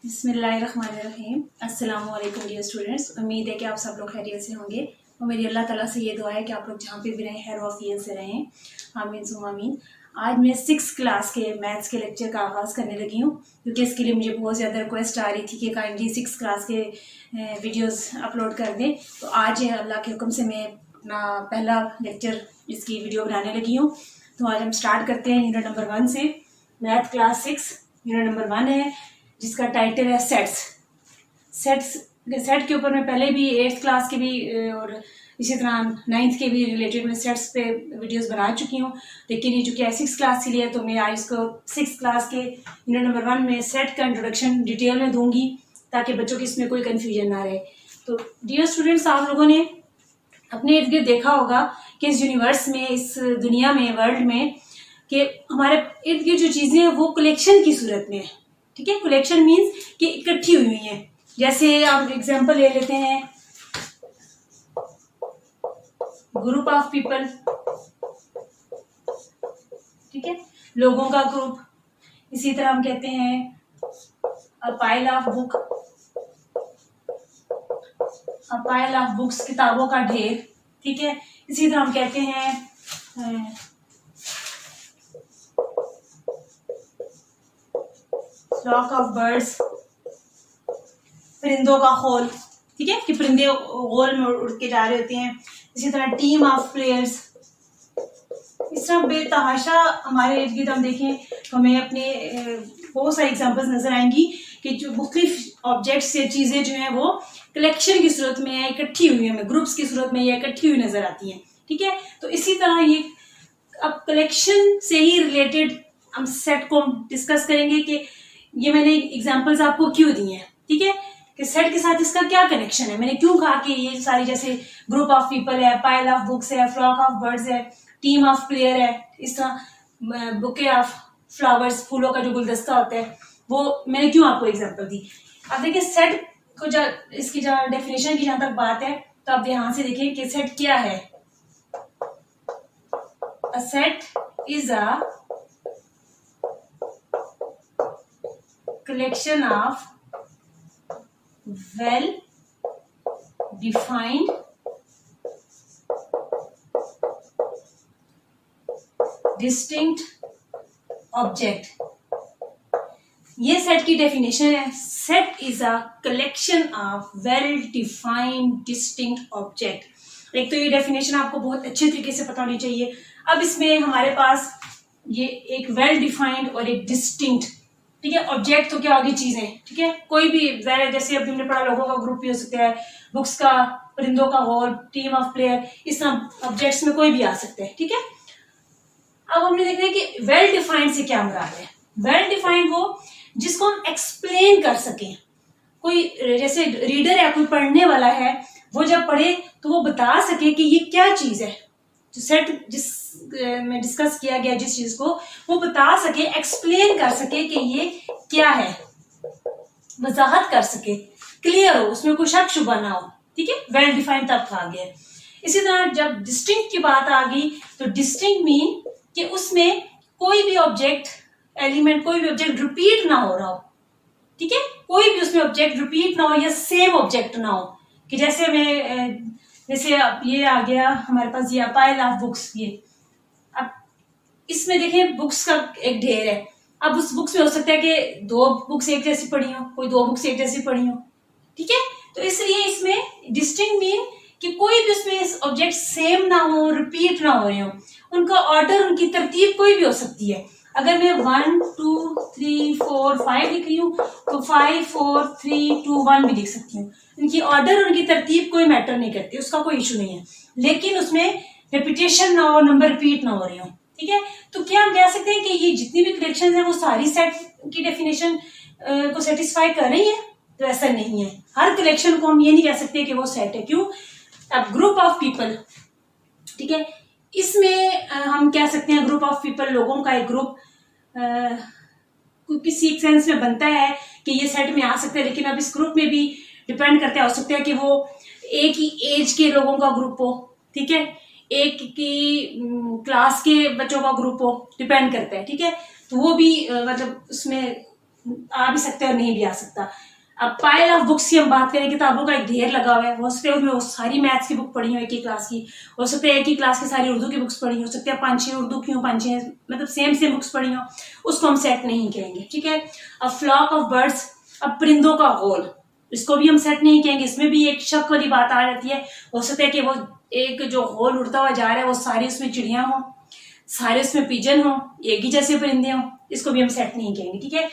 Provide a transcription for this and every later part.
बिस्मिल्लाहिर्रहमानिर्रहीम। अस्सलाम वालेकुम डियर स्टूडेंट्स। उम्मीद है कि आप सब लोग खैरियत से होंगे और मेरी अल्लाह ताला से ये दुआ है कि आप लोग जहाँ पे भी रहें खैर वाफियत से रहें। आमीन सुम आमीन। आज मैं 6 क्लास के मैथ्स के लेक्चर का आगाज़ करने लगी हूँ क्योंकि इसके लिए मुझे बहुत ज़्यादा रिक्वेस्ट आ रही थी कि काइंडली 6 क्लास के वीडियोस अपलोड कर दें। तो आज अल्लाह के हुक्म से मैं अपना पहला लेक्चर इसकी वीडियो बनाने लगी हूँ। तो आज हम स्टार्ट करते हैं यूनिट नंबर 1 से। मैथ क्लास 6 यूनिट नंबर 1 है जिसका टाइटल है सेट्स। सेट के ऊपर मैं पहले भी 8th क्लास के भी और इसी तरह 9th के भी रिलेटेड मैं सेट्स पे वीडियोस बना चुकी हूँ, लेकिन ये चूँकि 6 क्लास के लिए तो मैं आज इसको 6 क्लास के यूनिट नंबर 1 में सेट का इंट्रोडक्शन डिटेल में दूंगी ताकि बच्चों की इसमें कोई कन्फ्यूजन ना रहे। तो डियर स्टूडेंट्स, आप लोगों ने अपने इर्द गिर्द देखा होगा कि इस यूनिवर्स में, इस दुनिया में, वर्ल्ड में, कि हमारे इर्द गिर्द जो चीज़ें हैं वो कलेक्शन की सूरत में है। ठीक है, कलेक्शन मीन्स कि इकट्ठी हुई हैं। जैसे आप एग्जांपल ले लेते हैं ग्रुप ऑफ पीपल, ठीक है, लोगों का ग्रुप। इसी तरह हम कहते हैं a pile of book, a pile of books, किताबों का ढेर। ठीक है, इसी तरह हम कहते हैं फ्लॉक ऑफ बर्ड्स, परिंदों का खोल। ठीक है, कि परिंदे गोल में उड़ के जा रहे होते हैं। इसी तरह टीम ऑफ प्लेयर्स। इस तरह बेतहाशा हमारे इर्द गिर्द हम देखें तो हमें अपने बहुत सारी एग्जांपल्स नजर आएंगी कि जो मुख्तलिफ ऑब्जेक्ट्स या चीजें जो हैं वो कलेक्शन की सूरत में है, इकट्ठी हुई है, ग्रुप्स की सूरत में या इकट्ठी हुई नजर आती हैं। ठीक है, तो इसी तरह ये अब कलेक्शन से ही रिलेटेड हम सेट को डिस्कस करेंगे कि ये मैंने एग्जांपल्स आपको क्यों दी हैं। ठीक है, कि सेट के साथ इसका क्या कनेक्शन है, मैंने क्यों कहा कि ये सारी, जैसे ग्रुप ऑफ पीपल है, पाइल ऑफ बुक्स है, फ्लॉक ऑफ बर्ड्स है, टीम ऑफ प्लेयर है, इस तरह बुके ऑफ फ्लावर्स, फूलों का जो गुलदस्ता होता है, वो मैंने क्यों आपको एग्जांपल दी। अब देखिए सेट को इसकी जहाँ डेफिनेशन की जहां तक बात है तो आप यहां से देखिए कि सेट क्या है। A set is a collection of well defined distinct object। ये सेट की डेफिनेशन है। Set is a collection of well defined distinct object. एक तो ये डेफिनेशन आपको बहुत अच्छे तरीके से पता होनी चाहिए। अब इसमें हमारे पास ये एक वेल डिफाइंड और एक डिस्टिंक्ट, ठीक है, ऑब्जेक्ट तो क्या होगी, चीजें। ठीक है, कोई भी जैसे अभी हमने पढ़ा लोगों का ग्रुप भी हो सकता है, बुक्स का, परिंदों का हॉल, टीम ऑफ प्लेयर, इस तरह ऑब्जेक्ट्स में कोई भी आ सकते हैं। ठीक है, अब हमने देखना है कि वेल डिफाइंड से क्या मुराद है। वेल डिफाइंड वो जिसको हम एक्सप्लेन कर सकें। कोई जैसे रीडर है, कोई पढ़ने वाला है, वो जब पढ़े तो वो बता सके कि ये क्या चीज है। जो सेट जिस में डिस्कस किया गया जिस चीज को, वो बता सके, एक्सप्लेन कर सके कि ये क्या है, वजाहत कर सके, क्लियर हो, उसमें कोई शक शुबा ना हो। ठीक है, वेल डिफाइंड तब आ गया। इसी तरह जब डिस्टिंक्ट की बात आ गई तो डिस्टिंक्ट मीन कि उसमें कोई भी ऑब्जेक्ट, एलिमेंट, कोई भी ऑब्जेक्ट रिपीट ना हो रहा हो। ठीक है, कोई भी उसमें ऑब्जेक्ट रिपीट ना हो या सेम ऑब्जेक्ट ना हो। कि जैसे ये आ गया हमारे पास, ये पाइल ऑफ बुक्स। ये अब इसमें देखें बुक्स का एक ढेर है। अब उस बुक्स में हो सकता है कि 2 बुक्स एक जैसी पढ़ी हो, कोई 2 बुक्स एक जैसी पढ़ी हो। ठीक है, तो इसलिए इसमें डिस्टिंक्ट मीन कि कोई भी उसमें ऑब्जेक्ट सेम ना हो, रिपीट ना हो रहे हो, उनका ऑर्डर, उनकी तरतीब कोई भी हो सकती है। अगर मैं 1 2 3 4 5 लिख रही हूँ तो 5 4 3 2 1 भी लिख सकती हूँ। उनकी ऑर्डर, उनकी तरतीब कोई मैटर नहीं करती, उसका कोई इशू नहीं है, लेकिन उसमें रिपीटेशन ना हो, नंबर रिपीट ना हो रहे हो। ठीक है, तो क्या हम कह सकते हैं कि ये जितनी भी कलेक्शन है वो सारी सेट की डेफिनेशन को सेटिस्फाई कर रही है? तो ऐसा नहीं है। हर कलेक्शन को हम ये नहीं कह सकते कि वो सेट है। क्यों? अब ग्रुप ऑफ पीपल, ठीक है, इसमें हम कह सकते हैं ग्रुप ऑफ पीपल, लोगों का एक ग्रुप किसी एक सेंस में बनता है कि ये सेट में आ सकते हैं, लेकिन अब इस ग्रुप में भी डिपेंड करते हो सकता है कि वो एक ही एज के लोगों का ग्रुप हो। ठीक है, एक की क्लास के बच्चों का ग्रुप हो, डिपेंड करता है। ठीक है, तो वो भी मतलब उसमें आ भी सकता है और नहीं भी आ सकता। अब पाइल ऑफ बुक्स की हम बात करें, किताबों का एक ढेर लगा हुआ है, हो सकता है उसमें वो सारी मैथ्स की बुक पढ़ी हो एक ही क्लास की, हो सकता है एक ही क्लास की सारी उर्दू की बुक्स पढ़ी हो सकता है 5-6 उर्दू की हो, 5-6 मतलब सेम बुक्स पढ़ी हो, उसको हम सेट नहीं कहेंगे, ठीक है। अब फ्लॉक ऑफ बर्ड्स, अब परिंदों का होल, इसको भी हम सेट नहीं कहेंगे, इसमें भी एक शक वाली बात आ जाती है। हो सकता है कि वो एक जो होल उड़ता हुआ जा रहा है वो सारी उसमें चिड़िया हो, सारे उसमें पिजन हो, एक ही जैसे परिंदे हो, इसको भी हम सेट नहीं कहेंगे, ठीक है।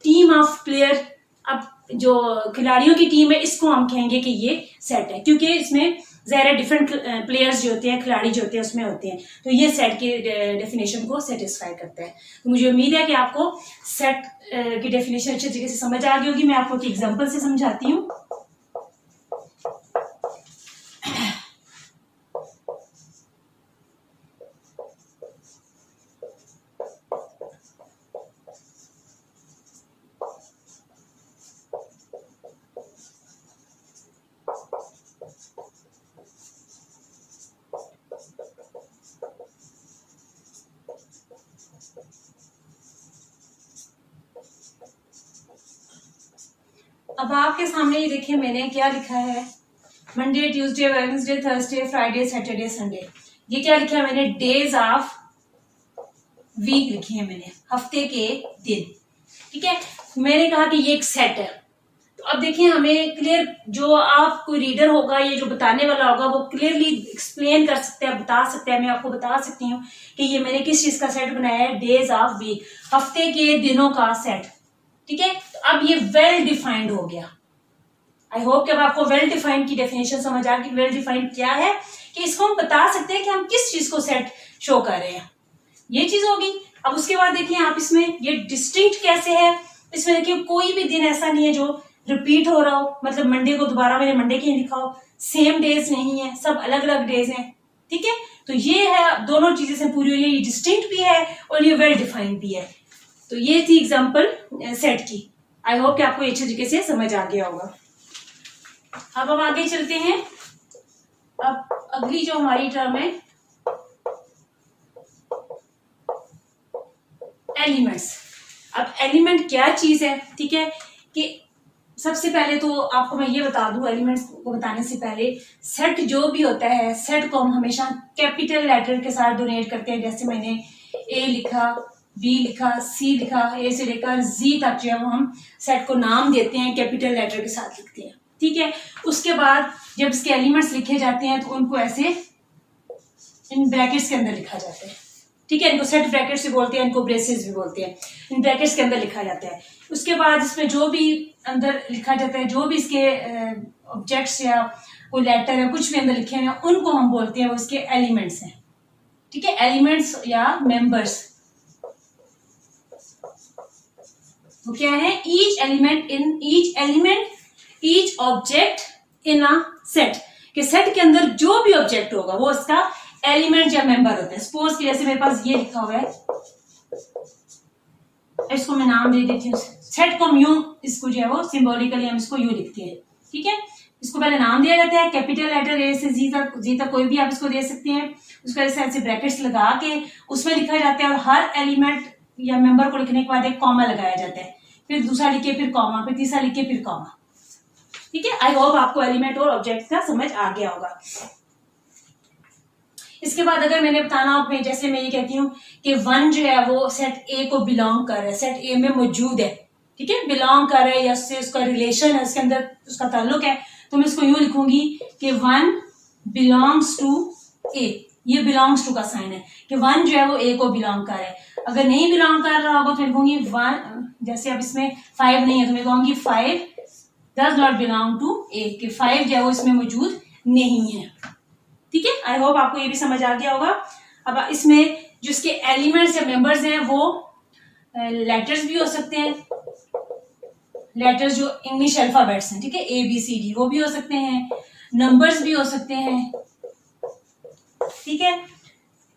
टीम ऑफ प्लेयर, अब जो खिलाड़ियों की टीम है इसको हम कहेंगे कि ये सेट है, क्योंकि इसमें ज़ाहिर डिफरेंट प्लेयर्स जो होते हैं, खिलाड़ी जो होते हैं उसमें होते हैं, तो ये सेट की डेफिनेशन को सेटिस्फाई करता है। तो मुझे उम्मीद है कि आपको सेट की डेफिनेशन अच्छे तरीके से समझ आ गई होगी। मैं आपको एक एग्जांपल से समझाती हूँ। अब आपके सामने ये देखिए मैंने क्या लिखा है, Monday, Tuesday, Wednesday, Thursday, Friday, Saturday, Sunday. ये क्या लिखा है मैंने, डेज ऑफ वीक लिखे हैं मैंने, हफ्ते के दिन, ठीक है। मैंने कहा कि ये एक सेट है। तो अब देखिए हमें क्लियर, जो आप कोई रीडर होगा, ये जो बताने वाला होगा वो क्लियरली एक्सप्लेन कर सकते हैं, बता सकते हैं, मैं आपको बता सकती हूँ कि ये मैंने किस चीज का सेट बनाया है, डेज ऑफ वीक, हफ्ते के दिनों का सेट, ठीक है। तो अब ये वेल डिफाइंड हो गया। आई होप कि अब आपको वेल डिफाइंड की डेफिनेशन समझ आ गई। वेल डिफाइंड क्या है कि इसको हम बता सकते हैं कि हम किस चीज को सेट शो कर रहे हैं, ये चीज होगी। अब उसके बाद देखिए आप इसमें ये डिस्टिंक्ट कैसे है, इसमें देखिए कोई भी दिन ऐसा नहीं है जो रिपीट हो रहा हो, मतलब मंडे को दोबारा मैंने मंडे के लिखा हो, सेम डेज नहीं है, सब अलग अलग डेज हैं, ठीक है। तो ये है, दोनों चीजें से पूरी हुई है, ये डिस्टिंक्ट भी है और ये वेल डिफाइंड भी है। तो ये थी एग्जाम्पल सेट की। आई होप कि आपको अच्छे तरीके से समझ आ गया होगा। अब हम आगे चलते हैं। अब अगली जो हमारी टर्म है, एलिमेंट्स। अब एलिमेंट क्या चीज है, ठीक है, कि सबसे पहले तो आपको मैं ये बता दूं, एलिमेंट्स को बताने से पहले, सेट जो भी होता है, सेट को हम हमेशा कैपिटल लेटर के साथ डोनेट करते हैं। जैसे मैंने ए लिखा, बी लिखा, सी लिखा, ए से लेकर जी तक जो है वो हम सेट को नाम देते हैं, कैपिटल लेटर के साथ लिखते हैं, ठीक है। उसके बाद जब इसके एलिमेंट्स लिखे जाते हैं तो उनको ऐसे इन ब्रैकेट्स के अंदर लिखा जाता है, ठीक है। इनको सेट ब्रैकेट्स भी बोलते हैं, इनको ब्रेसेस भी बोलते हैं, इन ब्रैकेट्स के अंदर लिखा जाता है। उसके बाद इसमें जो भी अंदर लिखा जाता है, जो भी इसके ऑब्जेक्ट्स या कोई लेटर है, कुछ भी अंदर लिखे हैं, उनको हम बोलते हैं वो इसके एलिमेंट्स हैं, ठीक है, एलिमेंट्स या मेंबर्स। वो क्या है, each element each object in a set, कि सेट के अंदर जो भी ऑब्जेक्ट होगा वो इसका एलिमेंट या मेंबर होता है। सपोज कि जैसे मेरे पास ये लिखा हुआ है, इसको मैं नाम दे देती हूँ सेट को, हम यूं इसको जो है वो सिंबॉलिकली हम इसको यूं लिखते हैं, ठीक है। इसको पहले नाम दिया जाता है, कैपिटल लेटर ए से जी तक कोई भी आप इसको दे सकते हैं। उसका ऐसे ब्रैकेट्स लगा के उसमें लिखा जाता है, और हर एलिमेंट या मेंबर को लिखने के बाद एक कॉमा लगाया जाता है, फिर दूसरा लिखे, फिर कॉमा, फिर तीसरा लिखे, फिर कॉमा, ठीक है। आई होप आपको एलिमेंट और ऑब्जेक्ट का समझ आ गया होगा। इसके बाद अगर मैंने बताना हो, जैसे मैं ये कहती हूँ कि वन जो है वो सेट ए को बिलोंग कर रहा है, सेट ए में मौजूद है, ठीक है, बिलोंग कर रहा है या उससे उसका रिलेशन है, उसके अंदर उसका ताल्लुक है, तो मैं इसको यूं लिखूंगी कि वन बिलोंग्स टू ए। ये बिलोंग्स टू का साइन है कि वन जो है वो ए को बिलोंग कर रहा है। अगर नहीं बिलोंग कर रहा होगा तो लिखूंगी वन, जैसे अब इसमें 5 नहीं है तो मैं कहूंगी 5 डज नॉट बिलोंग टू ए, कि 5 जो है वो इसमें मौजूद नहीं है, ठीक है। आई होप आपको ये भी समझ आ गया होगा। अब इसमें जो इसके एलिमेंट्स या मेंबर्स हैं वो लेटर्स भी हो सकते हैं, लेटर्स जो इंग्लिश अल्फाबेट्स हैं, ठीक है, ए बी सी डी, वो भी हो सकते हैं, नंबर्स भी हो सकते हैं, ठीक है,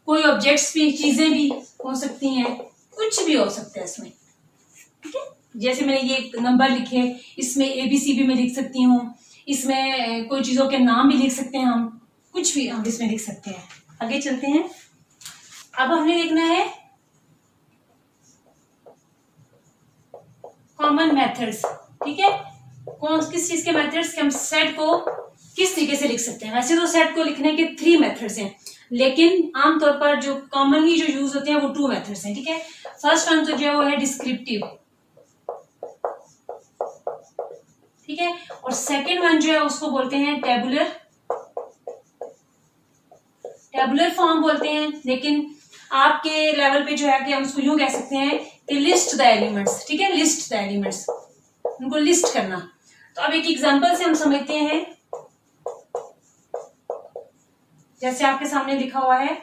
कोई ऑब्जेक्ट्स भी, चीजें भी हो सकती हैं, कुछ भी हो सकता है इसमें, ठीक है। जैसे मैंने ये नंबर लिखे, इसमें एबीसी भी मैं लिख सकती हूँ, इसमें कोई चीजों के नाम भी लिख सकते हैं, हम कुछ भी हम इसमें लिख सकते हैं। आगे चलते हैं। अब हमने देखना है मेथड्स, ठीक है, किस चीज के मेथड्स कि हम सेट को किस तरीके से लिख सकते हैं। वैसे तो सेट को लिखने के 3 मेथड्स हैं, लेकिन आमतौर पर जो कॉमनली जो यूज होते हैं वो 2 मेथड्स हैं, ठीक है। फर्स्ट वन तो जो है वो है डिस्क्रिप्टिव, ठीक है, और सेकेंड वन जो है उसको बोलते हैं टेबुलर फॉर्म बोलते हैं। लेकिन आपके लेवल पे जो है कि हम उसको यूं कह सकते हैं कि लिस्ट द एलिमेंट्स, ठीक है, लिस्ट द एलिमेंट्स, उनको लिस्ट करना। तो अब एक एग्जांपल से हम समझते हैं, जैसे आपके सामने लिखा हुआ है,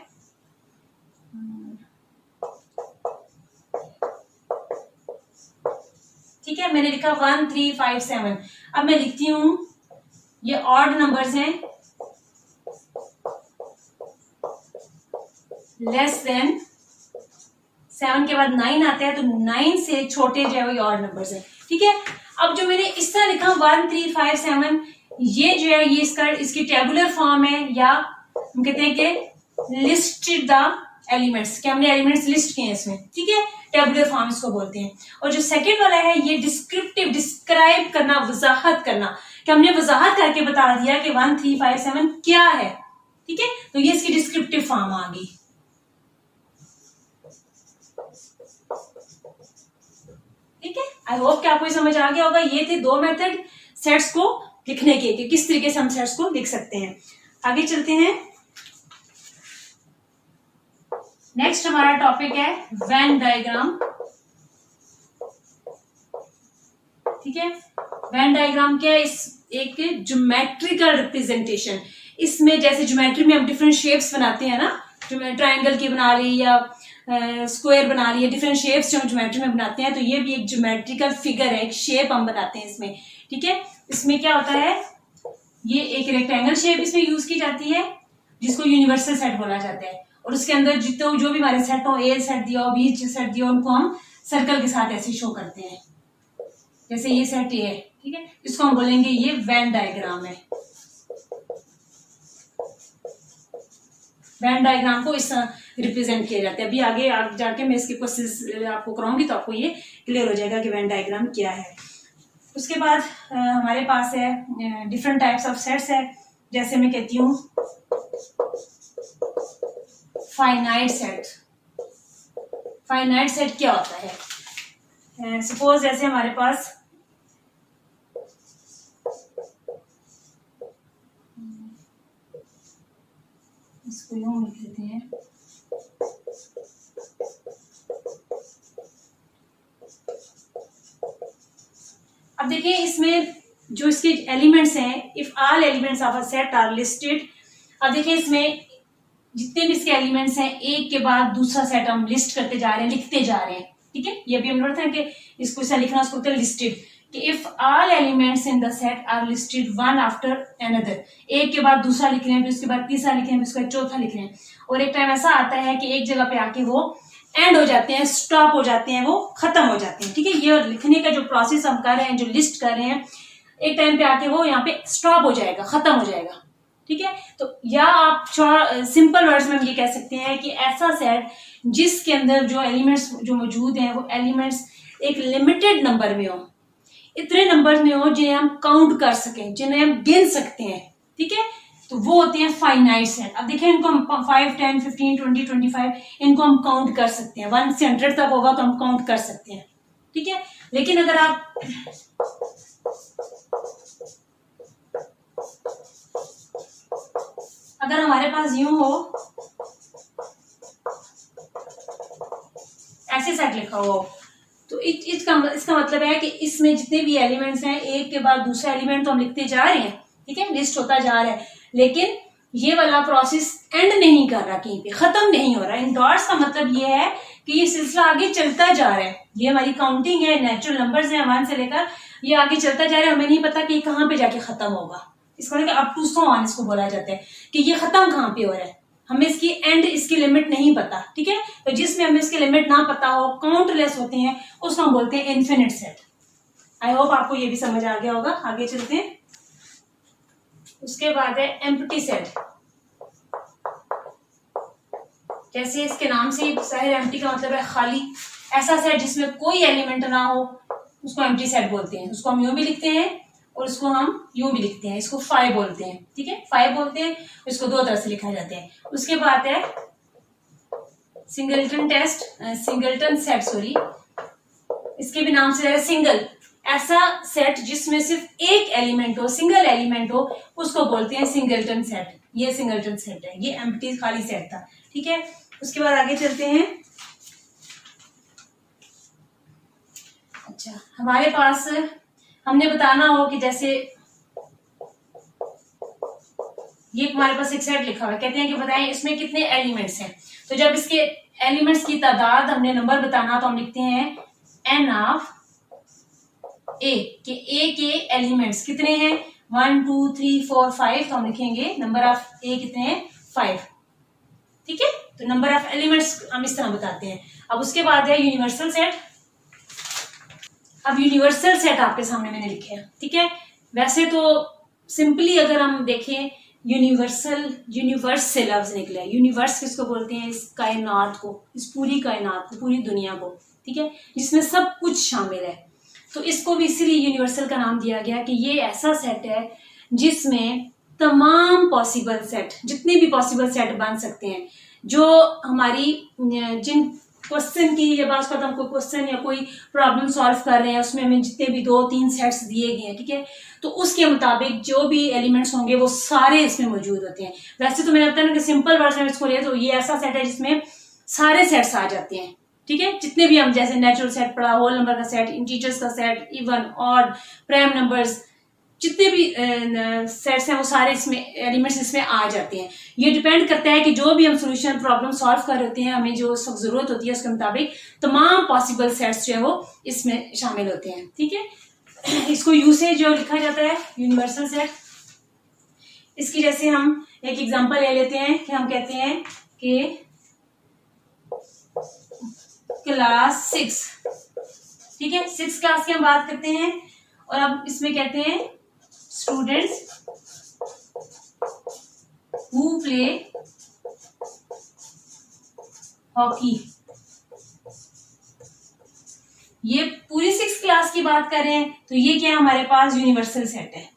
ठीक है, मैंने लिखा 1 3 5 7। अब मैं लिखती हूं, ये ऑड नंबर्स हैं, लेस देन 7 के बाद 9 आता है, तो 9 से छोटे जो है वो ऑड नंबर्स हैं, ठीक है। अब जो मैंने इस तरह लिखा 1 3 5 7, ये जो है ये इसकी टेबुलर फॉर्म है, या हम कहते हैं कि लिस्टेड द एलिमेंट्स, कि हमने एलिमेंट्स लिस्ट किए हैं इसमें, ठीक है, टेबुलर फॉर्म इसको बोलते हैं। और जो सेकंड वाला है ये डिस्क्रिप्टिव, डिस्क्राइब करना, वजाहत करना, कि हमने वजाहत करके बता दिया कि 1 3 5 7 क्या है, ठीक है, तो ये इसकी डिस्क्रिप्टिव फॉर्म आ गई, ठीक है। आई होप कि आपको समझ आ गया होगा। ये थे 2 मेथड सेट्स को लिखने के, कि किस तरीके से हम सेट्स को लिख सकते हैं। आगे चलते हैं, नेक्स्ट हमारा टॉपिक है वेन डायग्राम, ठीक है। वेन डायग्राम क्या है? एक ज्योमेट्रिकल रिप्रेजेंटेशन। इसमें जैसे ज्योमेट्री में हम डिफरेंट शेप्स बनाते हैं ना, ट्रायंगल की बना ली या स्क्वायर बना ली, डिफरेंट शेप्स जो हम ज्योमेट्री में बनाते हैं, तो ये भी एक ज्योमेट्रिकल फिगर है, एक शेप हम बनाते हैं इसमें, ठीक है। इसमें क्या होता है, ये एक रेक्टेंगल शेप इसमें यूज की जाती है, जिसको यूनिवर्सल सेट बोला जाता है। और उसके अंदर जितने जो भी हमारे सेट हो, ए सेट दिया हो, बी सेट दिया हो, उनको हम सर्कल के साथ ऐसे शो करते हैं, जैसे ये सेट ए है, ठीक है, इसको हम बोलेंगे ये वेन डायग्राम है। वेन डायग्राम को इस रिप्रेजेंट किया जाता है। अभी आगे जाके मैं इसके क्वेश्चंस आपको कराऊंगी, तो आपको ये क्लियर हो जाएगा कि वेन डायग्राम क्या है। उसके बाद हमारे पास है डिफरेंट टाइप्स ऑफ सेट्स है, जैसे मैं कहती हूँ फाइनाइट सेट। फाइनाइट सेट क्या होता है? सपोज जैसे हमारे पास इसको यूं लिख लेते हैं, अब देखिए इसमें जो इसके एलिमेंट्स हैं, if all elements of a set are listed. अब देखिए इसमें जितने भी इसके एलिमेंट्स हैं, एक के बाद दूसरा सेट हम लिस्ट करते जा रहे हैं, लिखते जा रहे हैं, ठीक है। ये भी हम पढ़ते हैं कि इसको ऐसा लिखना, उसको कहते हैं लिस्टेड, कि if all elements in the set are listed one after another, एक के बाद दूसरा लिख रहे हैं, फिर उसके बाद तीसरा लिख रहे हैं, फिर उसके बाद चौथा लिख रहे हैं, और एक टाइम ऐसा आता है कि एक जगह पे आके वो एंड हो जाते हैं, स्टॉप हो जाते हैं, वो खत्म हो जाते हैं, ठीक है। ये लिखने का जो प्रोसेस हम कर रहे हैं, जो लिस्ट कर रहे हैं, एक टाइम पे आके वो यहाँ पे स्टॉप हो जाएगा, खत्म हो जाएगा, ठीक है। तो या आप सिंपल वर्ड्स में हम ये कह सकते हैं कि ऐसा सेट जिसके अंदर जो एलिमेंट्स जो मौजूद हैं, वो एलिमेंट्स एक लिमिटेड नंबर में हो, इतने नंबर में हो जिन्हें हम काउंट कर सकें, जिन्हें हम गिन सकते हैं, ठीक है, तो वो होते हैं फाइनाइट सेट। अब देखिए इनको हम 5 10 15 20 25 इनको हम काउंट कर सकते हैं, 1 से 100 तक होगा तो हम काउंट कर सकते हैं, ठीक है। लेकिन अगर आप अगर हमारे पास यूं हो, ऐसे सेट लिखा हो, तो इसका मतलब है कि इसमें जितने भी एलिमेंट्स हैं, एक के बाद दूसरा एलिमेंट तो हम लिखते जा रहे हैं, ठीक है, लिस्ट होता जा रहा है, लेकिन ये वाला प्रोसेस एंड नहीं कर रहा, कहीं पे खत्म नहीं हो रहा। इन डॉट्स का मतलब ये है कि ये सिलसिला आगे चलता जा रहा है, ये हमारी काउंटिंग है, नेचुरल नंबर्स है 1 से लेकर, ये आगे चलता जा रहा है, हमें नहीं पता कि कहाँ पे जाके खत्म होगा। इसको अप टू सो ऑन इसको बोला जाता है कि ये खत्म कहाँ पे हो रहा है, हमें इसकी एंड, इसकी लिमिट नहीं पता, ठीक है। तो जिसमें हमें इसकी लिमिट ना पता हो, काउंटलेस होते हैं, उसको हम बोलते हैं इन्फिनिट सेट। आई होप आपको ये भी समझ आ गया होगा। आगे चलते हैं, उसके बाद है एम्प्टी सेट। जैसे इसके नाम से जाहिर, एम्प्टी का मतलब है खाली, ऐसा सेट जिसमें कोई एलिमेंट ना हो, उसको एम्प्टी सेट बोलते हैं। उसको हम यूं भी लिखते हैं और उसको हम यूं भी लिखते हैं। इसको फाइव बोलते हैं, ठीक है, फाइव बोलते हैं। इसको दो तरह से लिखा जाता है। उसके बाद है singleton test, singleton set, sorry, इसके भी नाम से है सिंगल। ऐसा सेट जिसमें सिर्फ एक एलिमेंट हो, सिंगल एलिमेंट हो, उसको बोलते हैं सिंगलटन सेट। ये सिंगलटन सेट है, ये एम्प्टी खाली सेट था, ठीक है। उसके बाद आगे चलते हैं। अच्छा, हमारे पास हमने बताना हो कि जैसे ये हमारे पास एक सेट लिखा हुआ है, कहते हैं कि बताएं इसमें कितने एलिमेंट्स हैं। तो जब इसके एलिमेंट्स की तादाद हमने नंबर बताना, तो हम लिखते हैं एन ऑफ ए, के ए के एलिमेंट्स कितने हैं, 1 2 3 4 5, तो हम लिखेंगे नंबर ऑफ ए कितने हैं, 5, ठीक है। तो नंबर ऑफ एलिमेंट्स हम इस तरह बताते हैं। अब उसके बाद है यूनिवर्सल सेट। अब यूनिवर्सल सेट आपके सामने मैंने लिखे हैं, ठीक है। वैसे तो सिंपली अगर हम देखें, यूनिवर्स से लफ्ज निकले। यूनिवर्स किसको बोलते हैं, इस कायनात को, इस पूरी कायनात को, पूरी दुनिया को, ठीक है, जिसमें सब कुछ शामिल है। तो इसको भी इसीलिए यूनिवर्सल का नाम दिया गया कि ये ऐसा सेट है जिसमें तमाम पॉसिबल सेट, जितने भी पॉसिबल सेट बन सकते हैं, जो हमारी जिन क्वेश्चन की, जब आज हम कोई क्वेश्चन या कोई प्रॉब्लम सॉल्व कर रहे हैं, उसमें हमें जितने भी 2-3 सेट्स दिए गए हैं, ठीक है, तो उसके मुताबिक जो भी एलिमेंट्स होंगे वो सारे इसमें मौजूद होते हैं। वैसे तो मैंने बताया ना कि सिंपल वर्ड में इसको ले, तो ये ऐसा सेट है जिसमें सारे सेट्स आ जाते हैं, ठीक है। जितने भी हम जैसे नेचुरल सेट पढ़ा, होल नंबर का सेट, इंटीजर्स का set, even, odd, prime numbers, जितने भी सेट्स हैं वो सारे इसमें एलिमेंट्स इसमें आ जाते हैं। ये डिपेंड करता है कि जो भी हम सोल्यूशन प्रॉब्लम सॉल्व कर रहे हैं, हमें जो सब जरूरत होती है उसके मुताबिक तमाम पॉसिबल सेट्स जो है वो इसमें शामिल होते हैं, ठीक है। इसको यू से जो लिखा जाता है यूनिवर्सल सेट। इसकी जैसे हम एक एग्जांपल ले लेते हैं कि हम कहते हैं कि क्लास 6, ठीक है, 6 क्लास की हम बात करते हैं। और अब इसमें कहते हैं स्टूडेंट्स हु प्ले हॉकी। ये पूरी 6 क्लास की बात कर रहे हैं, तो ये क्या हमारे पास यूनिवर्सल सेट है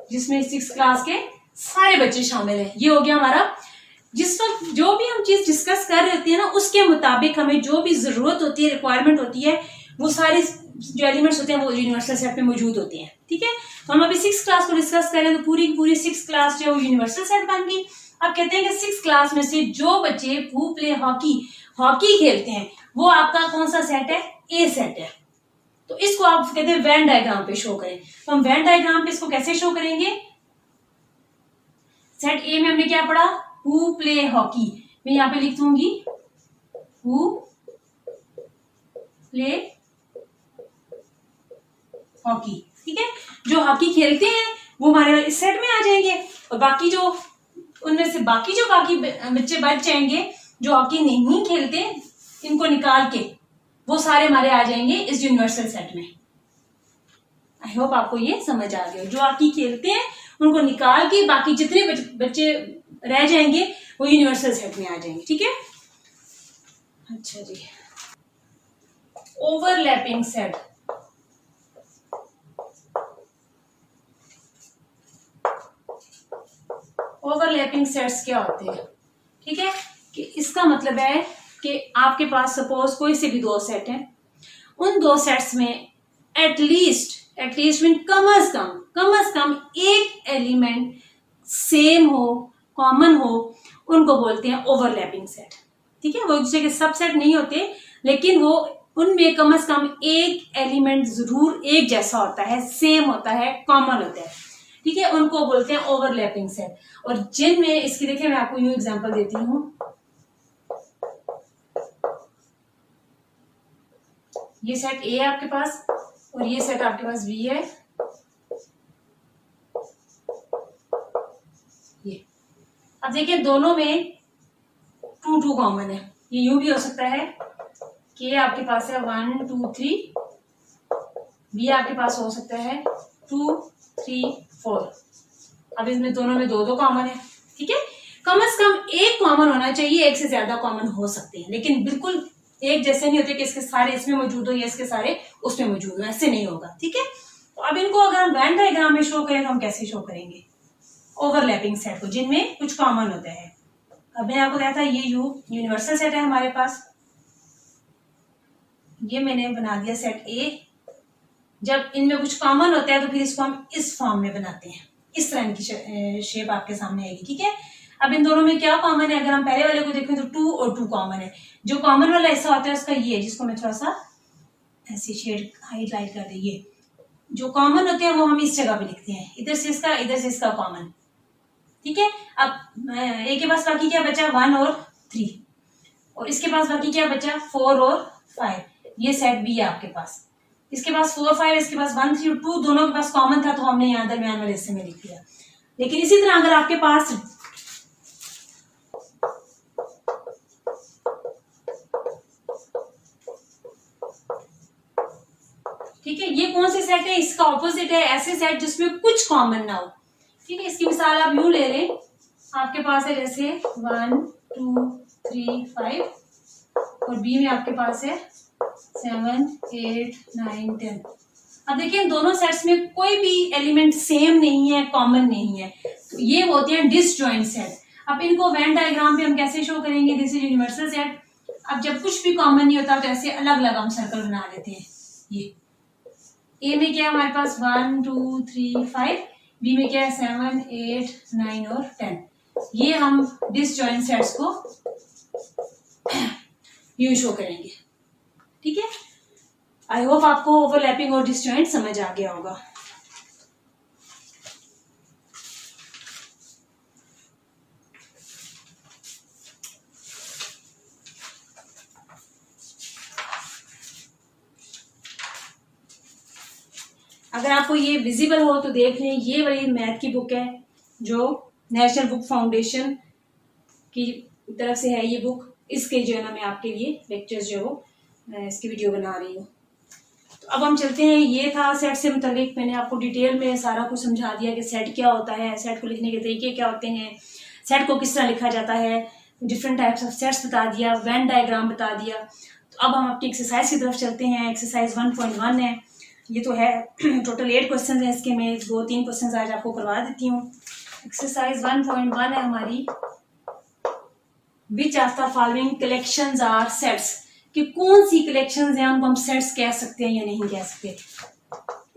जिसमें 6 क्लास के सारे बच्चे शामिल हैं। ये हो गया हमारा, जिस वक्त जो भी हम चीज डिस्कस कर रहे होते हैं ना, उसके मुताबिक हमें जो भी जरूरत होती है, रिक्वायरमेंट होती है, वो सारे जो एलिमेंट्स होते हैं वो यूनिवर्सल सेट में मौजूद होते हैं, ठीक है। तो हम अभी 6 क्लास को डिस्कस करें, तो पूरी की पूरी 6 क्लास जो है वो यूनिवर्सल सेट बन गई। अब कहते हैं कि 6 क्लास में से जो बच्चे हु प्ले हॉकी खेलते हैं, वो आपका कौन सा सेट है, ए सेट है। तो इसको आप कहते हैं वेन डायग्राम पे शो करें। तो हम वेन डायग्राम पे इसको कैसे शो करेंगे, सेट ए में हमने क्या पढ़ा, हु प्ले हॉकी, मैं यहां पे लिख दूंगी हु प्ले हॉकी, ठीक है। जो हॉकी खेलते हैं वो हमारे इस सेट में आ जाएंगे, और बाकी जो उनमें से बाकी बच्चे बच जाएंगे जो हॉकी नहीं खेलते, इनको निकाल के वो सारे हमारे आ जाएंगे इस यूनिवर्सल सेट में। आई होप आपको ये समझ आ गया। जो हॉकी खेलते हैं उनको निकाल के बाकी जितने बच्चे रह जाएंगे वो यूनिवर्सल सेट में आ जाएंगे, ठीक है। अच्छा जी, ओवरलैपिंग सेट। ओवरलैपिंग सेट्स क्या होते हैं, ठीक है, कि इसका मतलब है कि आपके पास सपोज कोई से भी 2 सेट हैं, उन 2 सेट्स में एटलीस्ट मीन कम अज कम एक एलिमेंट सेम हो, कॉमन हो, उनको बोलते हैं ओवरलैपिंग सेट, ठीक है। वो एक दूसरे के सब सेट नहीं होते, लेकिन वो उनमें कम अज कम एक एलिमेंट जरूर एक जैसा होता है, सेम होता है, कॉमन होता है, ठीक है, उनको बोलते हैं ओवरलैपिंग सेट। और जिनमें इसकी देखिए मैं आपको यूं एग्जांपल देती हूं, ये सेट ए है आपके पास और ये सेट आपके पास बी है, ये अब देखिए दोनों में 2 कॉमन है। ये यूं भी हो सकता है कि आपके पास है 1 2 3, बी आपके पास हो सकता है 2 3 4। अब इसमें दोनों में 2 कॉमन है, ठीक है। कम से कम एक कॉमन होना चाहिए, एक से ज्यादा कॉमन हो सकते हैं, लेकिन बिल्कुल एक जैसे नहीं होते कि इसके सारे इसमें मौजूद हो या इसके सारे उसमें मौजूद हो, ऐसे नहीं होगा। ठीक है, तो अब इनको अगर हम वेन डायग्राम में शो करें तो हम कैसे शो करेंगे ओवरलैपिंग सेट को जिनमें कुछ कॉमन होता है। अब मैंने आपको बताया था ये यूनिवर्सल सेट है हमारे पास, ये मैंने बना दिया सेट ए। जब इनमें कुछ कॉमन होता है तो फिर इसको हम इस फॉर्म में बनाते हैं, इस तरह की शेप आपके सामने आएगी। ठीक है, अब इन दोनों में क्या कॉमन है, अगर हम पहले वाले को देखें तो 2 और 2 कॉमन है। जो कॉमन वाला हिस्सा होता है उसका ये है, जिसको मैं थोड़ा सा ऐसे शेड हाईलाइट कर देंगे। जो कॉमन होते हैं वो हम इस जगह पे लिखते हैं, इधर से इसका कॉमन। ठीक है, अब ए के पास बाकी क्या बचा 1 और 3, और इसके पास बाकी क्या बचा 4 और 5। ये सेट बी है आपके पास, इसके पास 4 5, इसके पास 1 3 और 2 दोनों के पास कॉमन था तो हमने यहाँ दरमियान वाले हिस्से में लिख दिया। लेकिन इसी तरह अगर आपके पास ठीक है, ये कौन से सेट है, इसका ऑपोजिट है ऐसे सेट जिसमें कुछ कॉमन ना हो। ठीक है, इसकी मिसाल आप यूं ले लें, आपके पास है जैसे 1 2 3 5 और बी में आपके पास है 7 8 9 10। अब देखिए इन दोनों सेट्स में कोई भी एलिमेंट सेम नहीं है, कॉमन नहीं है, तो ये होते हैं डिसजॉइंट सेट। अब इनको वेन डायग्राम पे हम कैसे शो करेंगे, दिस इज यूनिवर्सल सेट। अब जब कुछ भी कॉमन नहीं होता तो ऐसे अलग अलग हम सर्कल बना लेते हैं। ये ए में क्या है हमारे पास 1 2 3 5, बी में क्या है 7 8 9 और 10। ये हम डिसजॉइंट सेट्स को यूं शो करेंगे। ठीक है, आई होप आपको ओवरलैपिंग और डिसजॉइंट समझ आ गया होगा। अगर आपको ये विजिबल हो तो देख लें, ये वाली मैथ की बुक है जो नेशनल बुक फाउंडेशन की तरफ से है ये बुक। इसके जो है ना मैं आपके लिए लेक्चर्स जो है इसकी वीडियो बना रही हूँ। तो अब हम चलते हैं, ये था सेट से मुतालिक, मैंने आपको डिटेल में सारा कुछ समझा दिया कि सेट क्या होता है, सेट को लिखने के तरीके क्या होते हैं, सेट को किस तरह लिखा जाता है, डिफरेंट टाइप्स ऑफ सेट्स बता दिया, वेन डायग्राम बता दिया। तो अब हम अपनी एक्सरसाइज की तरफ चलते हैं। एक्सरसाइज 1.1 है, ये तो है टोटल 8 क्वेश्चन है, इसके मैं 2-3 क्वेश्चन आज आपको करवा देती हूँ। एक्सरसाइज 1.1 है हमारी, which of the following collections are sets, कि कौन सी कलेक्शंस हैं उनको हम सेट्स कह सकते हैं या नहीं कह सकते।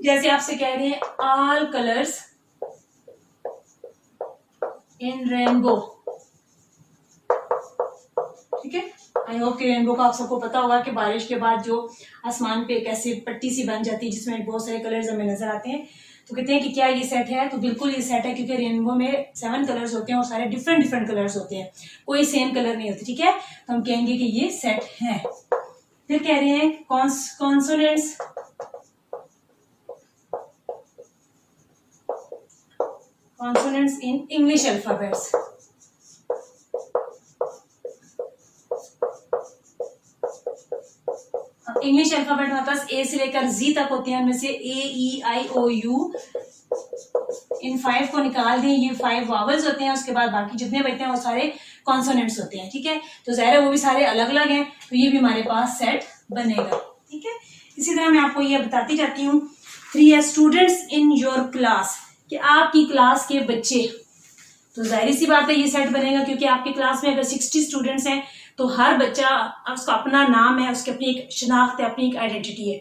जैसे आपसे कह रहे हैं ऑल कलर्स इन रेनबो। ठीक है, आई होप कि रेनबो का आप सबको पता होगा कि बारिश के बाद जो आसमान पे कैसे पट्टी सी बन जाती है जिसमें बहुत सारे कलर्स हमें नजर आते हैं। तो कहते हैं कि क्या ये सेट है, तो बिल्कुल ये सेट है, क्योंकि रेनबो में 7 कलर्स होते हैं और सारे डिफरेंट डिफरेंट कलर्स होते हैं, कोई सेम कलर नहीं होती। ठीक है, तो हम कहेंगे कि ये सेट है। फिर कह रहे हैं consonants in English alphabets. English alphabet हमारे पास ए से लेकर जी तक होते हैं, उनमें से ए ई आई ओ यू, इन 5 को निकाल दें, ये 5 वावल्स होते हैं, उसके बाद बाकी जितने बचते हैं वो सारे कॉन्सोनेंट्स होते हैं। ठीक है, तो ज़ाहिर है वो भी सारे अलग अलग हैं, तो ये भी हमारे पास सेट बनेगा। ठीक है, इसी तरह मैं आपको ये बताती जाती हूँ। 3 स्टूडेंट्स इन योर क्लास, कि आपकी क्लास के बच्चे, तो जाहिर सी बात है ये सेट बनेगा, क्योंकि आपकी क्लास में अगर 60 स्टूडेंट्स हैं तो हर बच्चा, उसका अपना नाम है, उसकी अपनी एक शनाख्त है, अपनी एक आइडेंटिटी है।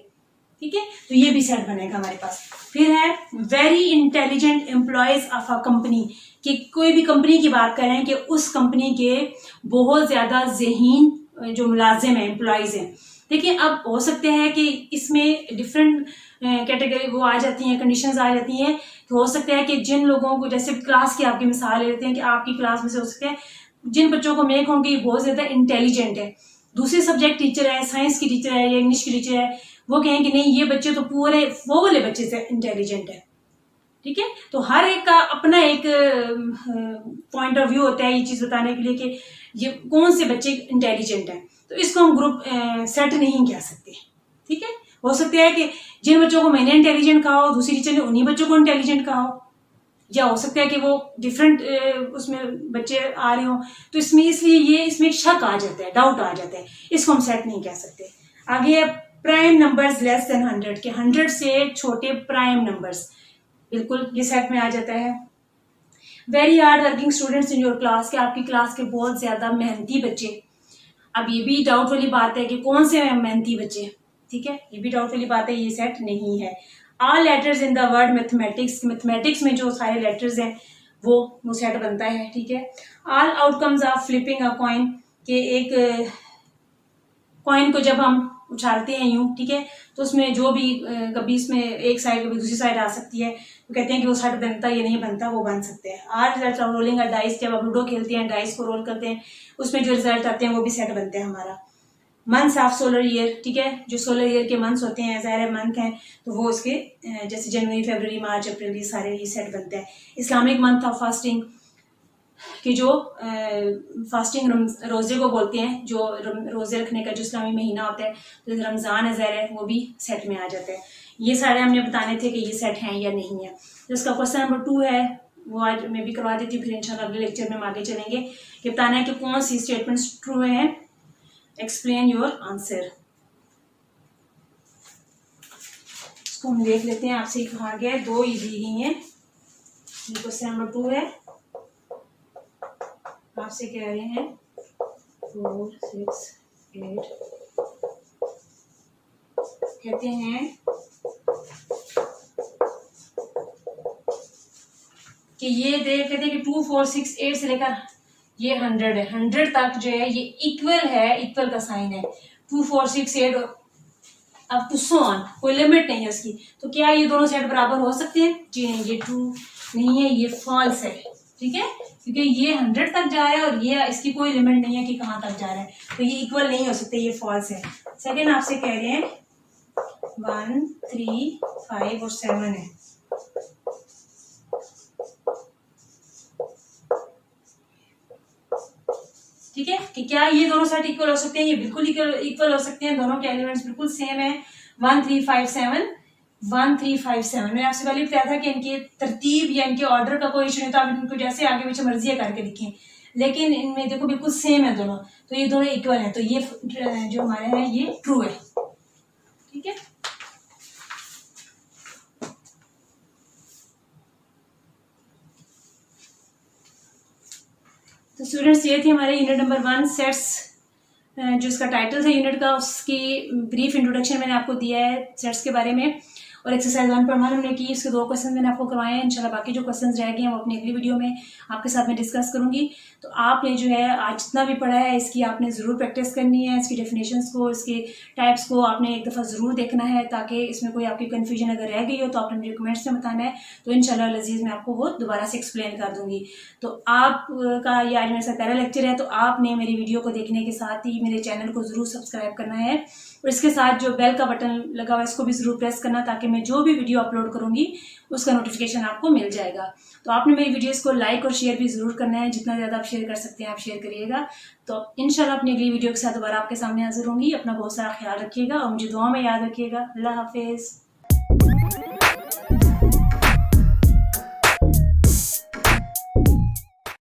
ठीक है, तो ये भी सेट बनेगा हमारे पास। फिर है very intelligent employees of a company, कि कोई भी कंपनी की बात करें कि उस कंपनी के बहुत ज्यादा ज़हीन जो मुलाजिम है, एम्प्लॉयज हैं। देखिए, अब हो सकते हैं कि इसमें डिफरेंट कैटेगरी वो आ जाती हैं, कंडीशंस आ जाती हैं। तो हो सकता है कि जिन लोगों को, जैसे क्लास की आपकी मिसाल ले लेते हैं कि आपकी क्लास में से हो सकते हैं जिन बच्चों को मेक होंगे ये बहुत ज्यादा इंटेलिजेंट है, दूसरे सब्जेक्ट टीचर है, साइंस की टीचर है या इंग्लिश की टीचर है, वो कहें कि नहीं ये बच्चे तो पूरे वो वाले बच्चे से इंटेलिजेंट है। ठीक है, तो हर एक का अपना एक पॉइंट ऑफ व्यू होता है ये चीज बताने के लिए कि ये कौन से बच्चे इंटेलिजेंट हैं। तो इसको हम ग्रुप सेट नहीं कह सकते। ठीक है, हो सकता है कि जिन बच्चों को मैंने इंटेलिजेंट कहा हो, दूसरी टीचर ने उन्हीं बच्चों को इंटेलिजेंट कहा हो। या हो सकता है कि वो डिफरेंट उसमें बच्चे आ रहे हों, तो इसमें इसलिए ये इसमें शक आ जाता है, डाउट आ जाता है, इसको हम सेट नहीं कह सकते। आगे है प्राइम नंबर्स लेस देन 100 के 100 से छोटे प्राइम नंबर्स, बिल्कुल ये सेट में आ जाता है। Very hard working students in your class, के आपकी क्लास के बहुत ज्यादा मेहनती बच्चे। अब ये भी डाउट वाली बात है कि कौन से मेहनती बच्चे, ठीक है, ये भी डाउट वाली बात है, ये सेट नहीं है। All letters in the word mathematics, mathematics में जो सारे लेटर्स हैं वो सेट बनता है, ठीक है। All outcomes of flipping a coin, के एक कॉइन को जब हम उछालते हैं यूं, ठीक है, तो उसमें जो भी कभी इसमें एक साइड कभी दूसरी साइड आ सकती है, तो कहते हैं कि वो सेट बनता है, ये नहीं बनता, वो बन सकते हैं। Are result of rolling a dice, जब आप लूडो खेलते हैं डाइस को रोल करते हैं, उसमें जो रिजल्ट आते हैं वो भी सेट बनते हैं हमारा। मंथ्स ऑफ सोलर ईयर, ठीक है, जो सोलर ईयर के मंथ्स होते हैं, ज़ाहिर मंथ हैं, तो वो उसके जैसे जनवरी, फरवरी, मार्च, अप्रैल, ये सारे ये सेट बनते हैं। इस्लामिक मंथ ऑफ फास्टिंग, कि जो फास्टिंग रोजे को बोलते हैं, जो रोजे रखने का जो इस्लामी महीना होता है, तो रमज़ान है ज़ाहिर है, वो भी सेट में आ जाता है। ये सारे हमने बताने थे कि ये सेट हैं या नहीं है। तो इसका क्वेश्चन नंबर 2 है, वो आज मैं भी करवा देती हूँ, फिर इंशाल्लाह अगले लेक्चर में हम आगे चलेंगे कि बताना है कि कौन सी स्टेटमेंट्स ट्रू हैं। Explain your answer. इसको हम देख लेते हैं, आपसे कहा गया है, 2 ही दी गई हैं। क्वेश्चन नंबर 2 है, आपसे कह रहे हैं 4, 6, 8, कहते हैं कि ये कहते हैं कि 2, 4, 6, 8 से लेकर ये 100 है, 100 तक जो है ये इक्वल है, इक्वल का साइन है। 2, 4, 6, 8 अब टू सो ऑन, कोई लिमिट नहीं है उसकी। तो क्या ये दोनों सेट बराबर हो सकते हैं? जी नहीं, ये ट्रू नहीं है, ये फॉल्स है, ठीक है, क्योंकि ये 100 तक जा रहा है और ये इसकी कोई लिमिट नहीं है कि कहाँ तक जा रहा है, तो ये इक्वल नहीं हो सकते, ये फॉल्स है। सेकेंड आपसे कह रहे हैं 1, 3, 5 और 7 है। ठीक है, कि क्या ये दोनों सेट इक्वल हो सकते हैं? ये बिल्कुल इक्वल हो सकते हैं, दोनों के एलिमेंट्स बिल्कुल सेम है। 1, 3, 5, 7, 1, 3, 5, 7। मैंने आपसे पहले बताया था कि इनकी तरतीब या इनके ऑर्डर का कोई इशू नहीं, तो आप इनको जैसे आगे पीछे मर्जी है करके लिखें, लेकिन इनमें देखो बिल्कुल सेम है दोनों, तो ये दोनों इक्वल है, तो ये जो हमारे हैं ये ट्रू है, ठीक है। तो स्टूडेंट्स ये थी हमारे यूनिट नंबर 1 सेट्स, जो इसका टाइटल था यूनिट का, उसकी ब्रीफ इंट्रोडक्शन मैंने आपको दिया है सेट्स के बारे में, और एक्सरसाइज 1.1 हमने की, इसके 2 क्वेश्चन मैंने आपको करवाए हैं। इंशाल्लाह बाकी जो क्वेश्चन रह गए हैं वो अपनी अगली वीडियो में आपके साथ में डिस्कस करूंगी। तो आपने जो है आज जितना भी पढ़ा है इसकी आपने ज़रूर प्रैक्टिस करनी है, इसकी डेफिनेशंस को, इसके टाइप्स को आपने एक दफ़ा ज़रूर देखना है, ताकि इसमें कोई आपकी कन्फ्यूजन अगर रह गई हो तो आपने मुझे कमेंट्स में बताना है, तो इंशाल्लाह लजीज मैं आपको वो दोबारा से एक्सप्लेन कर दूंगी। तो आपका ये आज मेरे साथ पहला लेक्चर है, तो आपने मेरी वीडियो को देखने के साथ ही मेरे चैनल को ज़रूर सब्सक्राइब करना है, और इसके साथ जो बेल का बटन लगा हुआ है इसको भी ज़रूर प्रेस करना, ताकि मैं जो भी वीडियो अपलोड करूंगी उसका नोटिफिकेशन आपको मिल जाएगा। तो आपने मेरी वीडियोस को लाइक और शेयर भी ज़रूर करना है, जितना ज़्यादा आप शेयर कर सकते हैं आप शेयर करिएगा। तो इंशाल्लाह अपनी अगली वीडियो के साथ दोबारा आपके सामने हाजिर होंगी। अपना बहुत सारा ख्याल रखिएगा और मुझे दुआ में याद रखिएगा। अल्लाह हाफिज़।